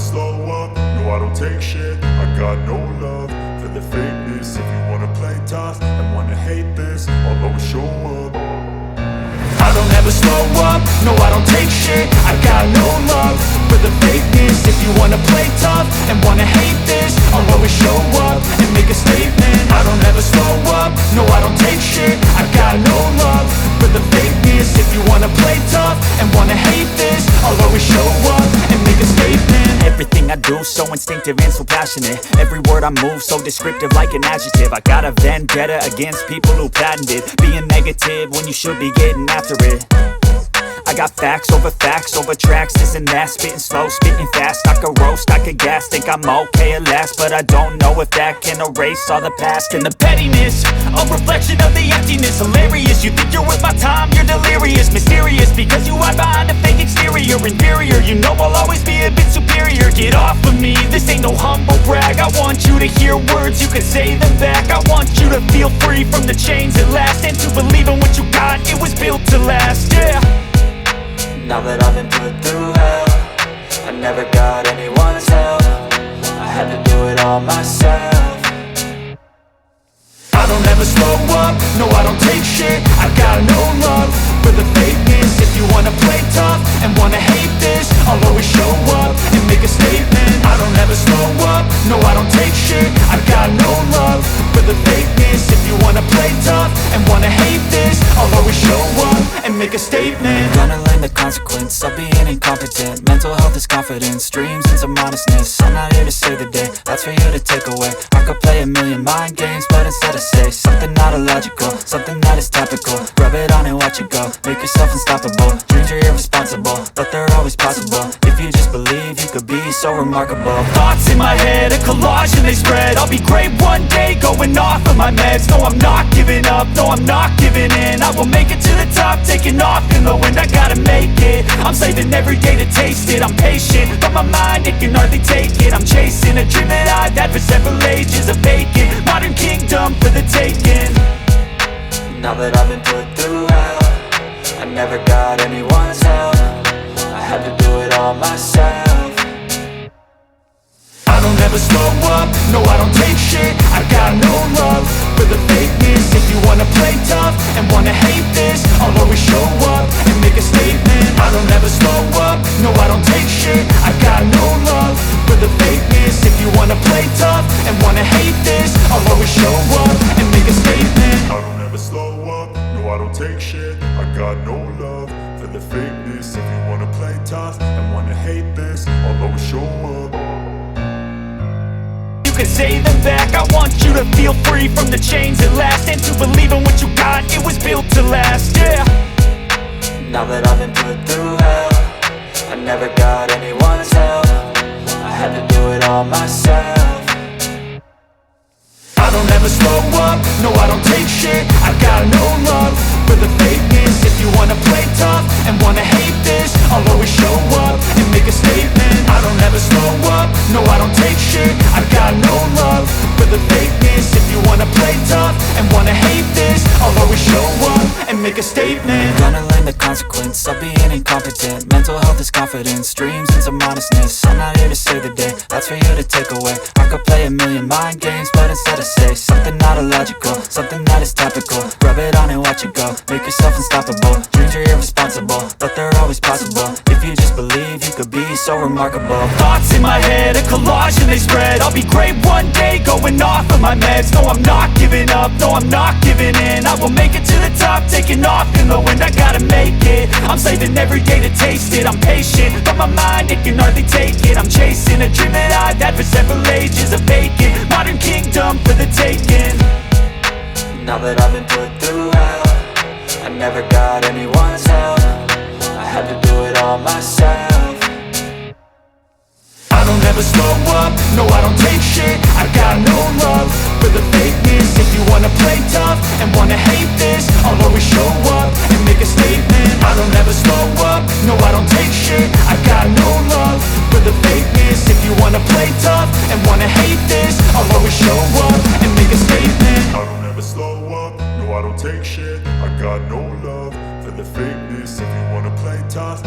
slow up, no I don't take shit. I got no love for the fakeness. If you wanna play tough and wanna hate this, I'll always show up. I don't ever slow up, no I don't take shit. I got no love for the fakeness. If you wanna play tough and wanna hate this, I'll always show up and make a statement. I don't ever slow up, no I don't take shit. I got no love for the fakeness. If you wanna play tough and wanna hate this, I'll always show up and make a statement. Everything I do so instinctive and so passionate. Every word I move so descriptive like an adjective. I got a vendetta against people who patented being negative when you should be getting after it. I got facts over tracks, this and that. Spitting slow, spitting fast, I could roast, I could gas. Think I'm okay at last, but I don't know if that can erase all the past. And the pettiness, a reflection of the emptiness. Hilarious, you think you're worth my time, you're delirious. Mysterious, because you hide behind a fake exterior. Inferior, you know I'll always be a bit superior. Get off of me, this ain't no humble brag. I want you to hear words, you can say them back. I want you to feel free from the chains at last, and to believe in what you got, it was built to last, yeah. Now that I've been put through hell, I never got anyone's help. I had to do it all myself. I don't ever slow up, no I don't take shit. I got no love for the fakeness. If you wanna play tough and wanna hate this, I'll always show up and make a statement. I don't ever slow up, no I don't take shit. I got no love for the fakeness. If you wanna play tough and wanna hate this, I'll always show up and make a statement. Gonna learn the consequence of being incompetent. Mental health is confidence, dreams and some honestness. I'm not here to save the day, that's for you to take away. I could play a million mind games, but instead I say something not illogical, something that is topical. Rub it on and watch it go, make yourself unstoppable. Dreams are irresponsible, but they're always possible. If you just believe, you could be so remarkable. Thoughts in my head, a collage and they spread. I'll be great one day, going off of my meds. No, I'm not giving up, no, I'm not giving in. I will make it to the top, taking off in the wind. I gotta make it, I'm saving every day to taste it. I'm patient, but my mind, it can hardly take it. I'm chasing a dream that I've had for several ages. A vacant, modern kingdom for the taking. Now that I've been put through hell, I never got anyone's help. I had to do it all myself. I don't ever slow up, no I don't take shit. I got no love for the fakeness. If you wanna play tough and wanna hate this, I'll always show up and make a statement. I don't ever slow up, no I don't take shit. I got no love for the fakeness. If you wanna play tough and wanna hate this, I'll always show up and make a statement. I don't ever slow up, no I don't take shit. I got no love for the fakeness. If you wanna play tough and wanna hate this, I'll always show up. You can say them back, I want you to feel free from the chains at last, and to believe in what you got, it was built to last, yeah. Now that I've been put through hell, I never got anyone's help. I had to do it all myself. I don't ever slow up, no I don't take shit. I got no love for the fakeness. If you wanna play tough and wanna hate this, I'll always show up and make a statement. I don't ever slow up, no I don't take shit. I got no love for the fakeness. If you wanna play tough and wanna hate this, I'll always show up and make a statement. Gonna learn the consequence of being incompetent. Mental health is confidence, dreams and some honestness. I'm not here to save the day, that's for you to take away. I could play a million mind games, but instead I say something not illogical, something that is topical. Rub it on and watch it go, make yourself unstoppable. Dreams are irresponsible, but they're always possible. If you just believe, you could be so remarkable. Thoughts in my head, a collage and they spread. I'll be great one day, going off of my meds. No, I'm not giving up, no, I'm not giving in. I will make it to the top, taking off in the wind. I gotta make it, I'm saving every day to taste it. I'm patient, but my mind, it can hardly take it. I'm chasing a dream that I've had for several ages. A vacant, modern kingdom for the taking. Now that I've been put through hell, I never got anyone's help. I had to do it all myself. I don't ever slow up, no I don't take shit. I got no love for the fakeness. If you wanna play tough and wanna hate this, I'll always show up and make a statement. I don't ever slow up, no I don't take shit. I got no love for the fakeness. If you wanna play tough and wanna hate this, I'll always show up and make a statement. I don't ever slow up, no I don't take shit. I got no love for the fakeness. If you wanna play tough